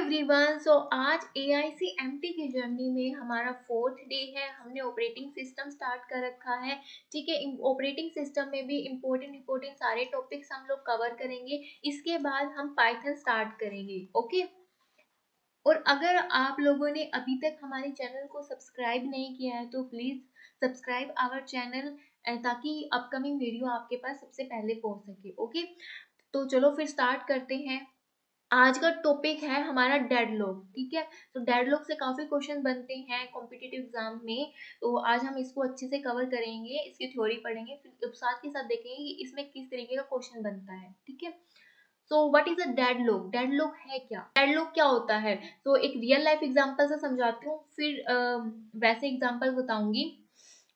Everyone, सो आज AICMT की journey में हमारा 4th डे है। हमने ऑपरेटिंग सिस्टम स्टार्ट कर रखा है। ठीक है, ऑपरेटिंग सिस्टम में भी इम्पोर्टेंट सारे टॉपिक्स हम लोग कवर करेंगे। इसके बाद हम पाइथन स्टार्ट करेंगे। ओके, और अगर आप लोगों ने अभी तक हमारे चैनल को सब्सक्राइब नहीं किया है तो प्लीज़ सब्सक्राइब आवर चैनल, ताकि अपकमिंग वीडियो आपके पास सबसे पहले पहुंच सके। ओके, तो चलो फिर स्टार्ट करते हैं। आज का टॉपिक है हमारा डेडलॉक। ठीक है, तो डेडलॉक से काफी क्वेश्चन बनते हैं कॉम्पिटिटिव एग्जाम में, तो आज हम इसको अच्छे से कवर करेंगे, इसकी थ्योरी पढ़ेंगे, फिर साथ के साथ देखेंगे कि इसमें किस तरीके का क्वेश्चन बनता है। ठीक है, so what is a deadlock? Deadlock है क्या? डेडलॉक क्या होता है? तो एक रियल लाइफ एग्जांपल से समझाती हूँ, फिर वैसे एग्जांपल बताऊंगी।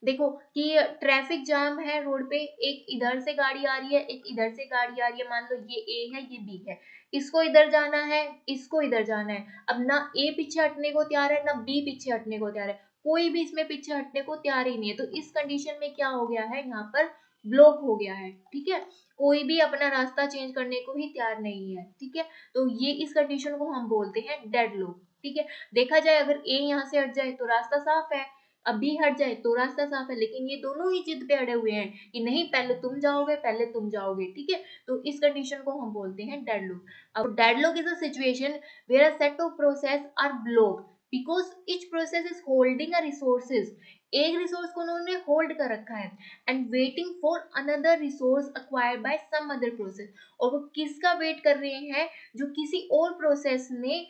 देखो कि ट्रैफिक जाम है रोड पे, एक इधर से गाड़ी आ रही है, एक इधर से गाड़ी आ रही है। मान लो ये ए है, ये बी है। इसको इधर जाना है, इसको इधर जाना है। अब ना ए पीछे हटने को तैयार है, ना बी पीछे हटने को तैयार है। कोई भी इसमें पीछे हटने को तैयार ही नहीं है। तो इस कंडीशन में क्या हो गया है, यहाँ पर ब्लॉक हो गया है। ठीक है, कोई भी अपना रास्ता चेंज करने को ही तैयार नहीं है। ठीक है, तो ये इस कंडीशन को हम बोलते हैं डेडलॉक। ठीक है, देखा जाए अगर ए यहाँ से हट जाए तो रास्ता साफ है, अभी हट जाए तो रास्ता साफ है, लेकिन ये दोनों ही जिद पे अड़े हुए हैं कि नहीं पहले तुम जाओगे, पहले तुम जाओगे। ठीक है, तो इस कंडीशन को हम बोलते हैं डेडलॉक। अब deadlock is a situation where a set of process are blocked because each process is holding a resources. एक रिसोर्स को उन्होंने होल्ड कर रखा है and waiting for another resource acquired by some other process. और वो किसका वेट कर रहे हैं? जो किसी और प्रोसेस ने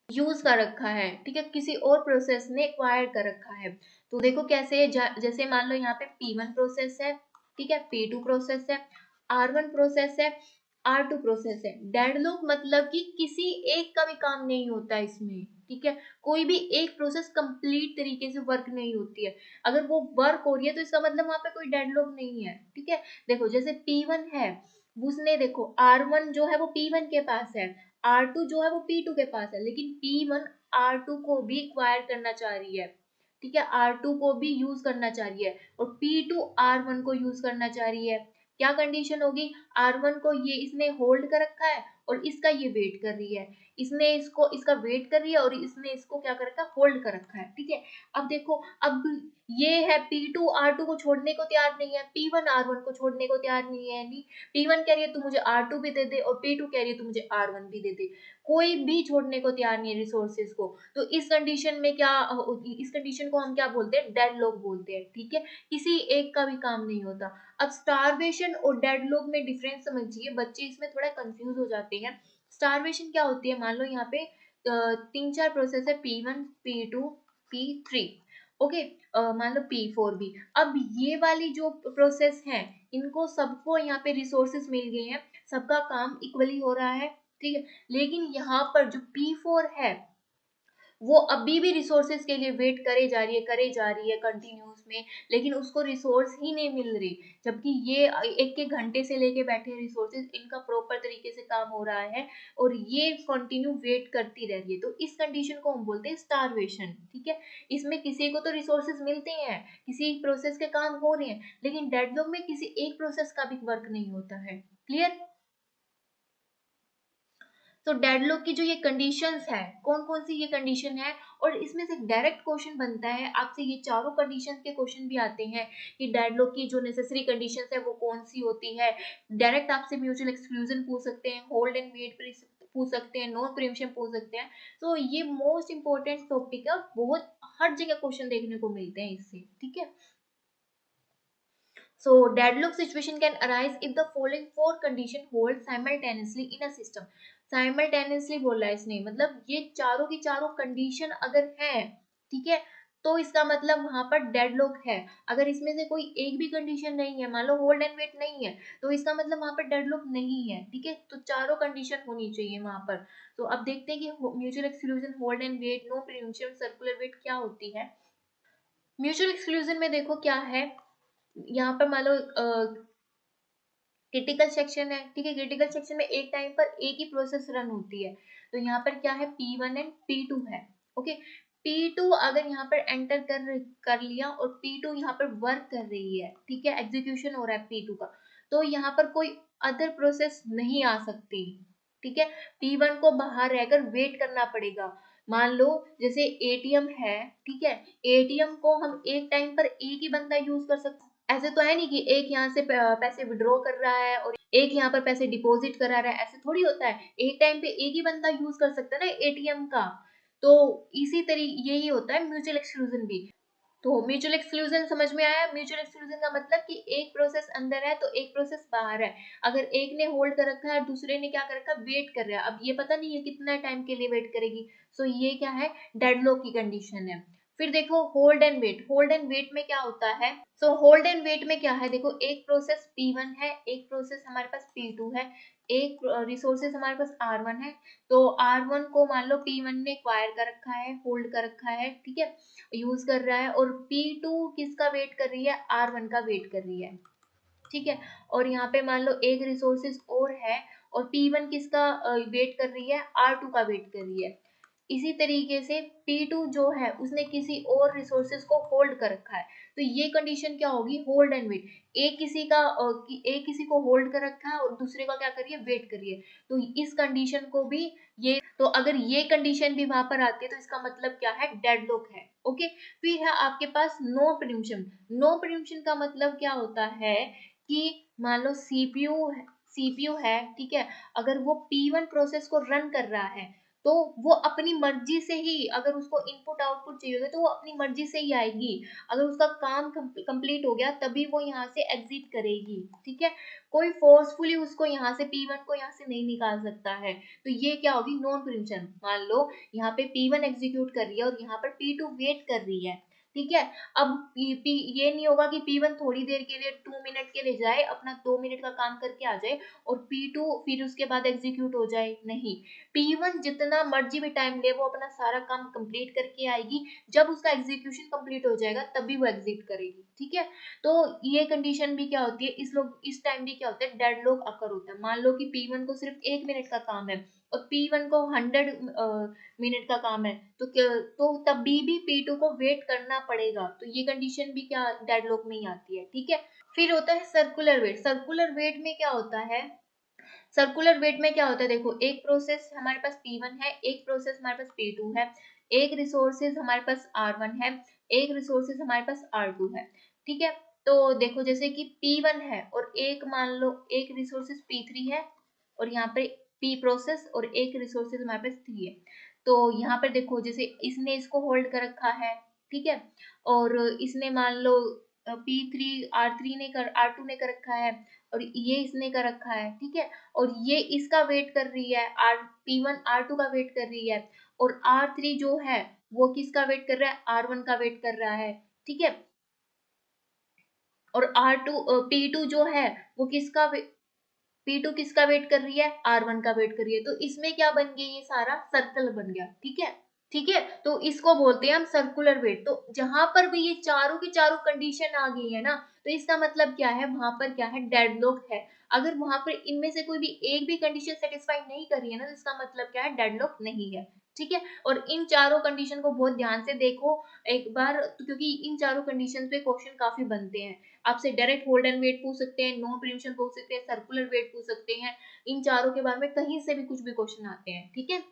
यूज कर रखा है। ठीक है, किसी और प्रोसेस ने एक्वायर कर रखा है। तो देखो कैसे, जैसे मान लो यहाँ पे P1 प्रोसेस है, ठीक है, P2 प्रोसेस है, R1 प्रोसेस है, R2 प्रोसेस है। डेडलॉक मतलब कि किसी एक का भी काम नहीं होता इसमें। ठीक है, कोई भी एक प्रोसेस कंप्लीट तरीके से वर्क नहीं होती है। अगर वो वर्क हो रही है तो इसका मतलब वहां पे कोई डेडलॉक नहीं है। ठीक है, देखो जैसे P1 है, उसने देखो R1 जो है वो P1 के पास है, R2 जो है वो P2 के पास है, लेकिन P1 R2 को भी एक्वायर करना चाह रही है। ठीक है, R2 को भी यूज करना चाह रही है और P2 R1 को यूज करना चाह रही है। क्या कंडीशन होगी? R1 को ये इसने होल्ड कर रखा है और इसका ये वेट कर रही है। इसने इसको इसका वेट कर रही है और इसने इसको क्या कर रखा है? होल्ड कर रखा है। ठीक है, अब देखो, अब ये है P2 R2 को छोड़ने को तैयार नहीं है, P1 R1 को छोड़ने को तैयार नहीं है। नहीं, P1 कह रही है तू मुझे R2 भी दे दे और P2 कह रही है तू मुझे R1 भी दे दे। कोई भी छोड़ने को तैयार नहीं है रिसोर्सेज को। तो इस कंडीशन में क्या, इस कंडीशन को हम क्या बोलते हैं? डेडलॉक बोलते हैं। ठीक है, किसी एक का भी काम नहीं होता। अब स्टारवेशन और डेडलॉक में डिफरेंस समझिए, बच्चे इसमें थोड़ा कंफ्यूज हो जाते हैं। स्टारवेशन क्या होती है? मान लो यहाँ पे 3-4 प्रोसेस है, P1 P2 P3। ओके, मान लो P4 भी। अब ये वाली जो प्रोसेस है, इनको सबको यहाँ पे रिसोर्सेस मिल गए हैं, सबका काम इक्वली हो रहा है। ठीक है, लेकिन यहाँ पर जो P4 है वो अभी भी रिसोर्सेज के लिए वेट करे जा रही है कंटिन्यूस में, लेकिन उसको रिसोर्स ही नहीं मिल रही। जबकि ये एक एक घंटे से लेके बैठे रिसोर्सेज, इनका प्रॉपर तरीके से काम हो रहा है और ये कंटिन्यू वेट करती रह रही है। तो इस कंडीशन को हम बोलते हैं स्टारवेशन। ठीक है, इसमें किसी को तो रिसोर्सेज मिलते हैं, किसी प्रोसेस के काम हो रहे हैं, लेकिन डेडलॉक में किसी एक प्रोसेस का भी वर्क नहीं होता है। क्लियर? तो डेडलॉक की जो ये कंडीशंस है, कौन कौन सी ये कंडीशन है, और इसमें से डायरेक्ट क्वेश्चन बनता है आपसे। ये चारों कंडीशंस के क्वेश्चन भी आते हैं कि डेडलॉक की जो नेसेसरी कंडीशंस है वो कौन सी होती है। डायरेक्ट आपसे म्यूचुअल एक्सक्लूजन पूछ सकते हैं, होल्ड एंड वेट पूछ सकते हैं, नॉन प्रीएम्पशन पूछ सकते हैं। तो ये मोस्ट इंपॉर्टेंट टॉपिक है, बहुत हर जगह क्वेश्चन देखने को मिलते हैं इससे। ठीक है, so deadlock situation can arise if the following four condition hold simultaneously in a system. Simultaneously बोला है इसने, मतलब ये चारों की चारों कंडीशन अगर है, ठीक है, तो इसका मतलब वहां पर डेडलॉक है। अगर इसमें से कोई एक भी कंडीशन नहीं है, मान लो होल्ड एंड वेट नहीं है, तो इसका मतलब वहां पर डेडलॉक नहीं है। ठीक है, तो चारों कंडीशन होनी चाहिए वहां पर। तो अब देखते हैं कि mutual exclusion, hold and wait, no preemption, circular wait क्या होती है। म्यूचुअल एक्सक्लूजन में देखो क्या है, यहाँ पर मान लो क्रिटिकल सेक्शन है। ठीक है, क्रिटिकल सेक्शन में एक टाइम पर एक ही प्रोसेस रन होती है। तो यहाँ पर क्या है, P1 एंड P2 है। ओके, P2 अगर यहाँ पर एंटर कर लिया और P2 यहाँ पर वर्क कर रही है, ठीक है, एग्जीक्यूशन हो रहा है P2 का, तो यहाँ पर कोई अदर प्रोसेस नहीं आ सकती। ठीक है, P1 को बाहर रहकर वेट करना पड़ेगा। मान लो जैसे एटीएम है, ठीक है, एटीएम को हम एक टाइम पर एक ही बंदा यूज कर सकता है। ऐसे तो है नहीं कि एक यहाँ से पैसे विड्रॉ कर रहा है और एक यहाँ पर पैसे डिपॉजिट करा रहा है, ऐसे थोड़ी होता है। एक टाइम पे एक ही बंदा यूज कर सकता है ना एटीएम का। तो इसी तरीके यही होता है म्यूचुअल एक्सक्लूजन भी। तो म्यूचुअल एक्सक्लूजन समझ में आया? म्यूचुअल एक्सक्लूजन का मतलब कि एक प्रोसेस अंदर है तो एक प्रोसेस बाहर है। अगर एक ने होल्ड कर रखा है और दूसरे ने क्या कर रखा है, वेट कर रहा है। अब ये पता नहीं है कितना टाइम के लिए वेट करेगी, सो ये क्या है, डेडलॉक की कंडीशन है। फिर देखो hold and wait. Hold and wait में क्या होता है, सो होल्ड एंड वेट में क्या है, देखो एक प्रोसेस P1 है, एक प्रोसेस हमारे पास P2 है, एक रिसोर्सेज हमारे पास R1 है। तो R1 को मान लो P1 ने एक्वायर कर रखा है, होल्ड कर रखा है, ठीक है, यूज कर रहा है। और P2 किसका वेट कर रही है, R1 का वेट कर रही है, ठीक है। और यहाँ पे मान लो एक रिसोर्सेज और है और P1 किसका वेट कर रही है, R2 का वेट कर रही है। इसी तरीके से P2 जो है उसने किसी और रिसोर्सेज को होल्ड कर रखा है। तो ये कंडीशन क्या होगी, होल्ड एंड वेट। एक किसी को होल्ड कर रखा है और दूसरे का क्या कर रही है, वेट कर रही है। तो इस कंडीशन को भी ये, तो अगर ये कंडीशन भी वहां पर आती है तो इसका मतलब क्या है, डेडलॉक है। ओके। फिर है आपके पास नो प्रीम्पशन। नो प्रीम्पशन का मतलब क्या होता है कि मान लो सीपीयू है, ठीक है, अगर वो P1 प्रोसेस को रन कर रहा है तो वो अपनी मर्जी से ही, अगर उसको इनपुट आउटपुट चाहिए होगा तो वो अपनी मर्जी से ही आएगी। अगर उसका काम कंप्लीट हो गया तभी वो यहाँ से एग्जिट करेगी, ठीक है। कोई फोर्सफुली उसको यहाँ से P1 को यहाँ से नहीं निकाल सकता है। तो ये क्या होगी, नॉन प्रीम्पशन। मान लो यहाँ पे P1 एग्जीक्यूट कर रही है और यहाँ पर P2 वेट कर रही है, ठीक है। अब ये नहीं होगा कि P1 थोड़ी देर के लिए 2 मिनट के लिए जाए, अपना 2 मिनट का काम करके आ जाए और P2 फिर उसके बाद एग्जीक्यूट हो जाए, नहीं। P1 जितना मर्जी भी टाइम ले वो अपना सारा काम कंप्लीट करके आएगी। जब उसका एग्जीक्यूशन कंप्लीट हो जाएगा तभी वो एग्जिट करेगी, ठीक है। तो ये कंडीशन भी क्या होती है, इस टाइम भी क्या होता है, डेडलॉक अकर होता है। मान लो कि P1 को सिर्फ 1 मिनट का काम है और P1 को 100 मिनट का काम है, तो तभी भी P2 को वेट करना पड़ेगा। तो ये कंडीशन भी क्या, डेडलॉक में ही आती है, ठीक है। फिर होता है सर्कुलर वेट। सर्कुलर वेट में क्या होता है, सर्कुलर वेट में क्या होता है, देखो एक प्रोसेस हमारे पास P1 है, एक प्रोसेस हमारे पास P2 है, एक रिसोर्सेज हमारे पास R1 है, एक रिसोर्सेज हमारे पास R2 है, ठीक है। तो देखो जैसे कि P1 है और एक मान लो एक रिसोर्सेज P3 है और यहाँ पे P प्रोसेस और एक रिसोर्सेज हमारे पास 3 है। तो यहाँ पर देखो जैसे इसने इसको होल्ड कर रखा है, ठीक है, और इसने मान लो R2 ने कर रखा है और ये इसने कर रखा है, ठीक है। और ये इसका वेट कर रही है, P1 R2 का वेट कर रही है और R3 जो है वो किसका वेट कर रहा है, R1 का वेट कर रहा है, ठीक है। और P2 जो है वो P2 किसका वेट कर रही है, R1 का वेट कर रही है। तो इसमें क्या बन गया, ये सारा सर्कल बन गया, ठीक है। ठीक है, तो इसको बोलते हैं हम सर्कुलर वेट। तो जहां पर भी ये चारों की चारों कंडीशन आ गई है ना, तो इसका मतलब क्या है, वहां पर क्या है, डेडलॉक है। अगर वहां पर इनमें से कोई भी एक भी कंडीशन सेटिस्फाई नहीं कर रही है ना, तो इसका मतलब क्या है, डेडलॉक नहीं है, ठीक है। और इन चारों कंडीशन को बहुत ध्यान से देखो एक बार, तो क्योंकि इन चारों कंडीशन पे क्वेश्चन काफी बनते हैं। आपसे डायरेक्ट होल्ड एंड वेट पूछ सकते हैं, नो प्रीम्पशन पूछ सकते हैं, सर्कुलर वेट पूछ सकते हैं। इन चारों के बारे में कहीं से भी कुछ भी क्वेश्चन आते हैं, ठीक है।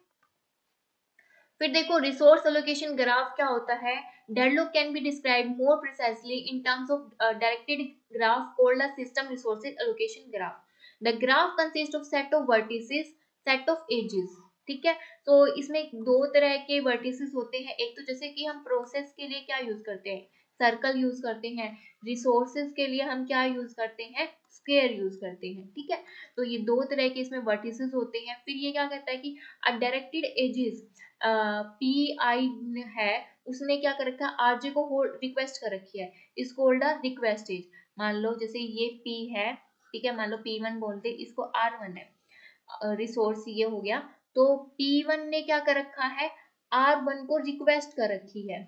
फिर देखो रिसोर्स एलोकेशन ग्राफ क्या होता है। Deadlock can be describe more precisely in terms of directed graph called a system resources allocation graph. The graph consist of set of vertices, set of edges, ठीक है। तो इसमें दो तरह के वर्टिसेस होते हैं। एक तो जैसे कि हम प्रोसेस के लिए क्या यूज करते हैं, सर्कल यूज करते हैं। रिसोर्सेज के लिए हम क्या यूज करते हैं, स्क्वायर यूज करते हैं, ठीक है। तो ये दो तरह के इसमें वर्टिसेस होते हैं। फिर ये क्या कहता है कि डायरेक्टेड एजेस, PI है, उसने क्या कर रखा है, RJ को होल्ड रिक्वेस्ट कर रखी है, इसको होल्ड रिक्वेस्ट एज। मान लो जैसे ये P है, ठीक है, मान लो P1 बोलते, इसको R1 है, रिसोर्स ये हो गया। तो P1 ने क्या कर रखा है, R1 को रिक्वेस्ट कर रखी है,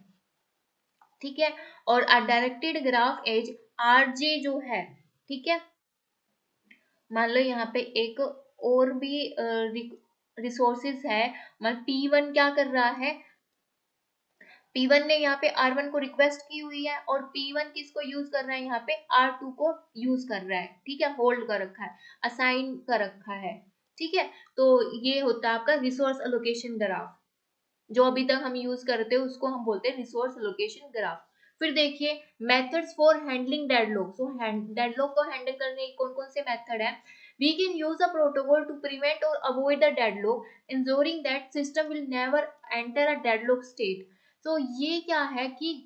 ठीक है। और डायरेक्टेड ग्राफ एज RJ जो है, ठीक है, मान लो यहाँ पे एक और भी रिसोर्सेज है। मतलब P1 क्या कर रहा है, P1 ने यहाँ पे R1 को रिक्वेस्ट की हुई है और P1 किसको यूज कर रहा है, यहाँ पे R2 को यूज कर रहा है, ठीक है, होल्ड कर रखा है, असाइन कर रखा है, ठीक है, तो ये होता है आपका रिसोर्स एलोकेशन ग्राफ, जो अभी तक हम यूज करते हैं उसको हम बोलते हैं रिसोर्स एलोकेशन ग्राफ। फिर देखिए methods for handling deadlock. So deadlock को हैंडल करने के कौन कौन से मेथड है? We can use a protocol to prevent और avoid the deadlock, ensuring that system will never enter a deadlock state। तो ये क्या है कि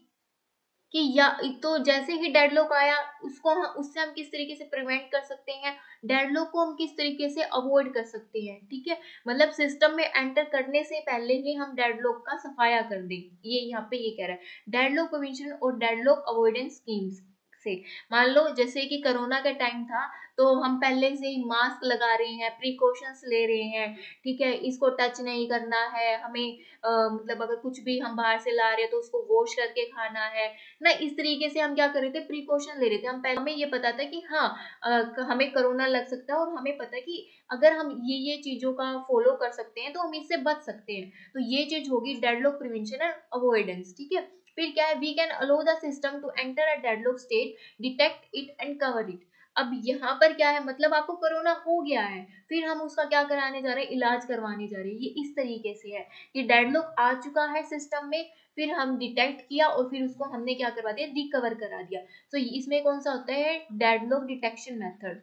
या तो जैसे ही डेडलॉक आया उससे हम किस तरीके से प्रिवेंट कर सकते हैं, डेडलॉक को हम किस तरीके से अवॉइड कर सकते हैं। ठीक है, मतलब सिस्टम में एंटर करने से पहले ही हम डेडलॉक का सफाया कर दें। ये यहाँ पे ये कह रहा है डेडलॉक प्रिवेंशन और डेडलॉक अवॉइडेंस स्कीम्स से। मान लो जैसे कि कोरोना का टाइम था, तो हम पहले से ही मास्क लगा रहे हैं, प्रिकॉशंस ले रहे हैं, ठीक है, इसको टच नहीं करना है हमें, मतलब अगर कुछ भी हम बाहर से ला रहे हैं तो उसको वॉश करके खाना है ना। इस तरीके से हम क्या कर रहे थे, प्रिकॉशन ले रहे थे। हम पहले हमें ये पता था कि हाँ हमें कोरोना लग सकता है, और हमें पता है कि अगर हम ये चीजों का फॉलो कर सकते हैं तो हम इससे बच सकते हैं। तो ये चीज होगी डेडलॉक प्रिवेंशन एंड अवॉइडेंस। ठीक है, फिर क्या है, we can allow the system to enter a deadlock state, detect it and cover it. अब यहाँ पर क्या है, मतलब आपको कोरोना हो गया है, फिर हम उसका क्या कराने जा रहे हैं, इलाज करवाने जा रहे हैं। ये इस तरीके से है कि डेडलॉक आ चुका है सिस्टम में, फिर हम डिटेक्ट किया और फिर उसको हमने क्या करवा दिया, रिकवर करा दिया। तो इसमें कौन सा होता है, डेडलॉक डिटेक्शन मेथड।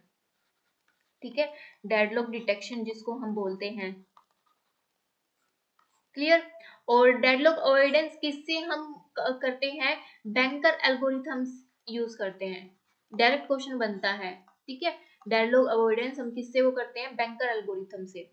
ठीक है, डेडलॉक डिटेक्शन जिसको हम बोलते हैं। क्लियर। और डेडलॉक अवॉइडेंस किससे हम करते हैं, बैंकर एल्गोरिथम्स यूज करते हैं। डायरेक्ट क्वेश्चन बनता है। ठीक है, डेडलॉक अवॉइडेंस हम किससे वो करते हैं, बैंकर एल्गोरिथम से।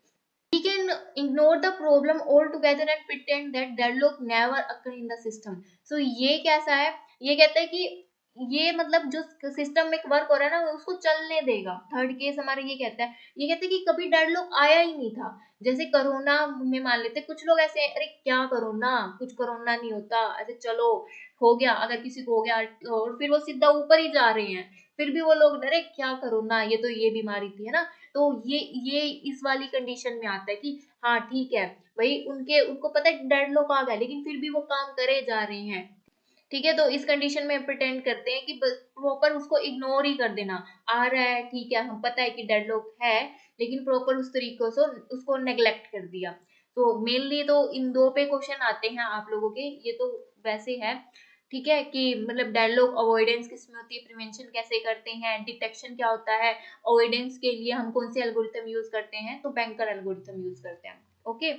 We can ignore the problem altogether and pretend that deadlock never occur in the system। So ये कैसा है, ये कहता है कि ये मतलब जो सिस्टम में वर्क हो रहा है ना उसको चलने देगा। थर्ड केस हमारा ये कहता है, ये कहता है कि कभी डेडलॉक आया ही नहीं था। जैसे कोरोना में मान लेते कुछ लोग ऐसे हैं, अरे क्या कोरोना, कुछ कोरोना नहीं होता, ऐसे चलो हो गया, अगर किसी को हो गया और फिर वो सीधा ऊपर ही जा रहे हैं, फिर भी वो लोग डरे क्या कोरोना, ये तो ये बीमारी थी, है ना। तो ये इस वाली कंडीशन में आता है कि हाँ ठीक है भाई, उनको पता है डेडलॉक आ गया, लेकिन फिर भी वो काम करे जा रहे हैं। ठीक है, तो इस कंडीशन में प्रिटेंड करते हैं कि प्रॉपर उसको इग्नोर ही कर देना। आ रहा है ठीक है, हम पता है कि डेडलॉक है, लेकिन प्रॉपर उस तरीके से उसको नेग्लेक्ट कर दिया। तो मेनली तो इन दो पे क्वेश्चन आते हैं आप लोगों के, ये तो वैसे है। ठीक है, कि मतलब डेडलॉक अवॉइडेंस किसमें होती है, प्रिवेंशन कैसे करते हैं, डिटेक्शन क्या होता है, अवॉइडेंस के लिए हम कौन से एल्गोरिथम यूज करते हैं, तो बैंकर एल्गोरिथम यूज करते हैं। ओके,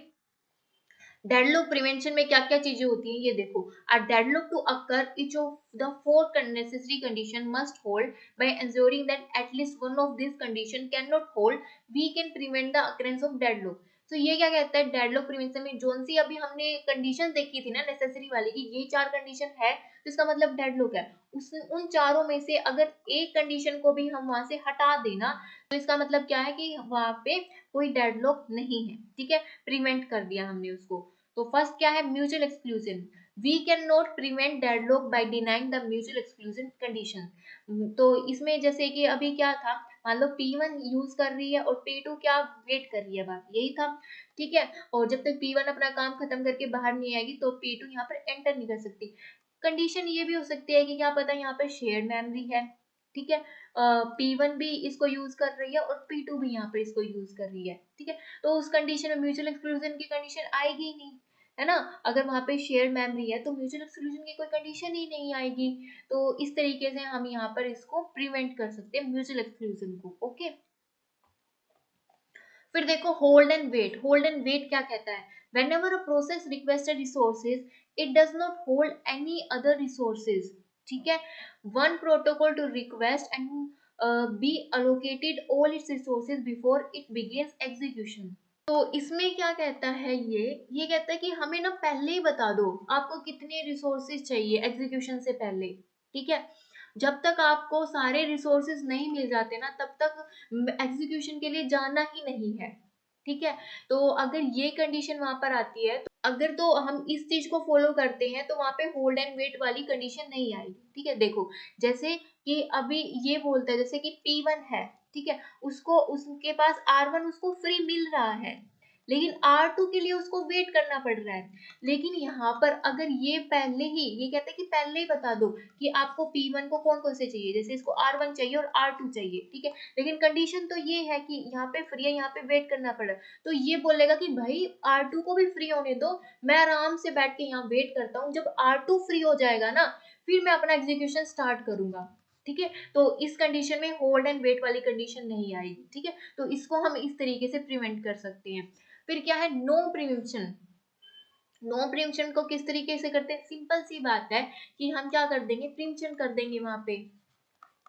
डेडलॉक प्रिवेंशन में क्या क्या चीजें होती हैं ये देखो। A deadlock to occur each of the four necessary condition must hold, by ensuring that at least one of these condition cannot hold, we can prevent the occurrence of deadlock। तो ये क्या कहता है, डेडलॉक प्रिवेंशन में zone सी अभी हमने condition देखी थी ना नेसेसरी वाली की, ये चार कंडीशन है तो इसका मतलब डेडलॉक है। उन चारों में से अगर एक कंडीशन को भी हम वहां से हटा देना, तो इसका मतलब क्या है कि वहां पे कोई डेडलॉक नहीं है। ठीक है, प्रिवेंट कर दिया हमने उसको। तो फर्स्ट क्या है, mutual exclusion. We can not prevent deadlock by denying the mutual exclusion condition. तो इसमें जैसे कि अभी क्या था, मान लो P1 यूज कर रही है और P2 क्या वेट कर रही है, बात यही था। ठीक है, और जब तक P1 अपना काम खत्म करके बाहर नहीं आएगी तो P2 यहाँ पर एंटर नहीं कर सकती। कंडीशन ये भी हो सकती है कि क्या पता यहाँ पर शेयर्ड मेमोरी है। ठीक है, P1 भी इसको यूज कर रही है और P2 भी यहाँ पर इसको यूज कर रही है। ठीक है, तो उस कंडीशन में म्यूचुअल एक्सक्लूजन की कंडीशन आएगी ही नहीं, है ना। अगर वहां पे शेयर मेमोरी है तो म्यूचुअल एक्सक्लूजन की कोई कंडीशन ही नहीं आएगी। तो इस तरीके से हम यहाँ पर इसको प्रिवेंट कर सकते हैं म्यूचुअल एक्सक्लूजन को। ओके, फिर देखो hold and wait. Hold and wait क्या कहता है, whenever a process requests resources, it does not hold any other resources। ठीक है, one protocol to request and be allocated all its resources before it begins execution। तो इसमें क्या कहता है, ये कहता है कि हमें ना पहले ही बता दो आपको कितने रिसोर्सेज चाहिए एग्जीक्यूशन से पहले। ठीक है, जब तक आपको सारे रिसोर्सेज नहीं मिल जाते ना तब तक एग्जीक्यूशन के लिए जाना ही नहीं है। ठीक है, तो अगर ये कंडीशन वहां पर आती है, तो अगर तो हम इस चीज को फॉलो करते हैं तो वहां पे होल्ड एंड वेट वाली कंडीशन नहीं आएगी। ठीक है, देखो जैसे कि अभी ये बोलता है जैसे कि P1 है, ठीक है, उसको उसके पास R1 उसको फ्री मिल रहा है, लेकिन R2 के लिए उसको वेट करना पड़ रहा है। लेकिन यहाँ पर अगर ये पहले ही, ये कहते हैं कि पहले ही बता दो कि आपको P1 को कौन कौन से चाहिए, जैसे इसको R1 चाहिए और R2 चाहिए, ठीक है, लेकिन कंडीशन तो ये है कि यहाँ पे फ्री है, यहाँ पे वेट करना पड़ा, तो ये बोलेगा कि भाई R2 को भी फ्री होने दो, मैं आराम से बैठ के यहाँ वेट करता हूँ, जब R2 फ्री हो जाएगा ना फिर मैं अपना एग्जीक्यूशन स्टार्ट करूंगा, ठीक है। तो इस कंडीशन में होल्ड एंड वेट वाली कंडीशन नहीं आएगी, ठीक है। तो इसको हम इस तरीके से प्रिवेंट कर सकते हैं। फिर क्या है नो प्रिवेंशन। नो प्रिवेंशन को किस तरीके से करते हैं, सिंपल सी बात है कि हम क्या कर देंगे, प्रिवेंशन कर देंगे वहां पे,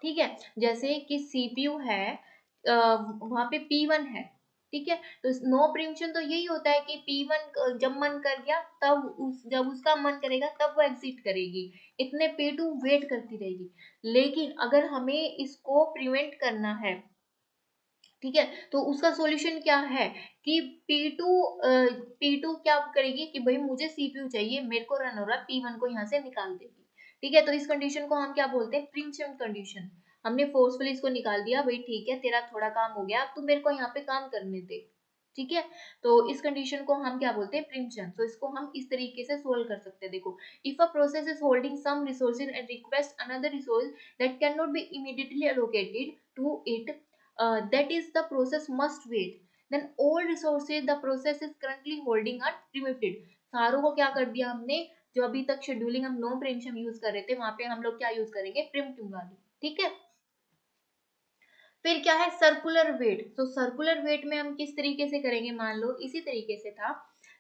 ठीक है। जैसे कि सीपीयू है, वहां पे P1 है, ठीक है, तो नो प्रिवेंशन तो यही होता है कि P1 जब मन कर गया तब जब उसका मन करेगा तब वो एग्जिट करेगी, इतने P2 वेट करती रहेगी। लेकिन अगर हमें इसको प्रिवेंट करना है, ठीक है, तो उसका सॉल्यूशन क्या है कि P2 क्या करेगी कि भाई मुझे सीपीयू चाहिए, मेरे को रन हो रहा है, P1 को यहाँ से निकाल देगी, ठीक है। तो इस कंडीशन को हम क्या बोलते हैं, प्रिवेंशन कंडीशन। हमने फोर्सफुली इसको निकाल दिया, भाई ठीक है तेरा थोड़ा काम हो गया, अब तू मेरे को यहाँ पे काम करने दे, ठीक है। तो इस कंडीशन को हम क्या बोलते हैं, प्रिवेंशन। तो इसको हम इस तरीके से सोल्व कर सकते हैं। देखो, if a process is holding some resources and request another resource that can not be immediately allocated to it, that is the process must wait, then all resources the process is currently holding are preempted। सारों को क्या कर दिया हमने, जो अभी तक scheduling हम नो प्रिएम्पशन यूज कर रहे थे वहां पे हम लोग क्या यूज करेंगे, प्रिएम्प्टिव वाली, ठीक है। फिर क्या है सर्कुलर वेट। तो सर्कुलर वेट में हम किस तरीके से करेंगे, मान लो इसी तरीके से था,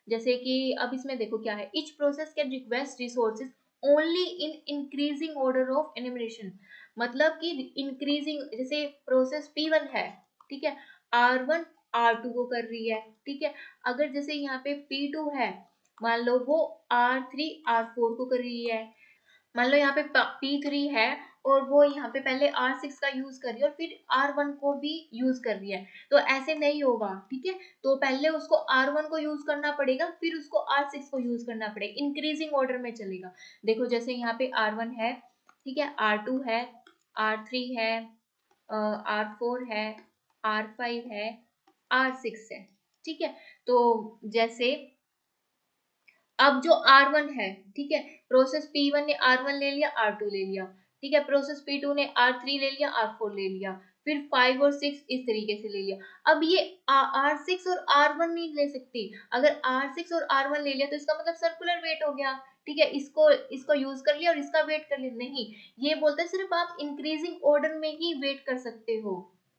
जैसे कि अब इसमें देखो क्या है, each process can request resources only in increasing order of enumeration। मतलब कि इंक्रीजिंग, जैसे प्रोसेस P1 है, ठीक है, R1 R2 को कर रही है, ठीक है। अगर जैसे यहाँ पे P2 है, मान लो वो R3 R4 को कर रही है, मान लो यहाँ पे P3 है और वो यहाँ पे पहले R6 का यूज कर रही है और फिर R1 को भी यूज कर रही है, तो ऐसे नहीं होगा, ठीक है। तो पहले उसको R1 को यूज करना पड़ेगा, फिर उसको R6 को यूज करना पड़ेगा, इंक्रीजिंग ऑर्डर में चलेगा। देखो जैसे यहाँ पे R1 है, ठीक है, R2 है, R3 है, R4 है, R5 है, R6 है, ठीक है। तो जैसे अब जो R1 है, ठीक है, प्रोसेस P1 ने R1 ले लिया, R2 ले लिया, ठीक है, प्रोसेस P2 ने R3 ले लिया, R4 ले लिया, फिर 5 और 6 इस तरीके से ले लिया। अब ये R6 और R1 नहीं ले सकती, अगर R6 और R1 ले लिया तो इसका मतलब सर्कुलर वेट हो गया, ठीक है, इसको इसको यूज कर लिया और इसका वेट कर लिया, नहीं, ये बोलते हैं सिर्फ आप इंक्रीजिंग ऑर्डर में ही वेट कर सकते हो,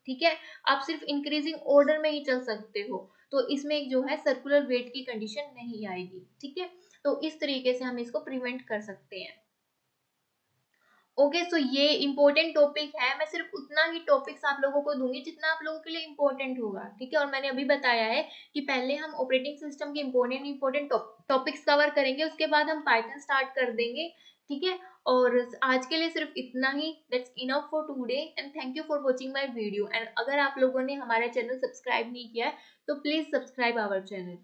ठीक है, आप सिर्फ इंक्रीजिंग ऑर्डर में ही चल सकते हो, तो इसमें जो है सर्कुलर वेट की कंडीशन नहीं आएगी, ठीक है। तो इस तरीके से हम इसको प्रिवेंट कर सकते हैं। ओके, सो ये इंपॉर्टेंट टॉपिक है, मैं सिर्फ उतना ही टॉपिक्स आप लोगों को दूंगी जितना आप लोगों के लिए इंपॉर्टेंट होगा, ठीक है। और मैंने अभी बताया है कि पहले हम ऑपरेटिंग सिस्टम के इंपॉर्टेंट टॉपिक्स कवर करेंगे, उसके बाद हम पाइथन स्टार्ट कर देंगे, ठीक है। और आज के लिए सिर्फ इतना ही, that's enough for today and thank you for watching my video. And अगर आप लोगों ने हमारा चैनल सब्सक्राइब नहीं किया है तो प्लीज सब्सक्राइब आवर चैनल।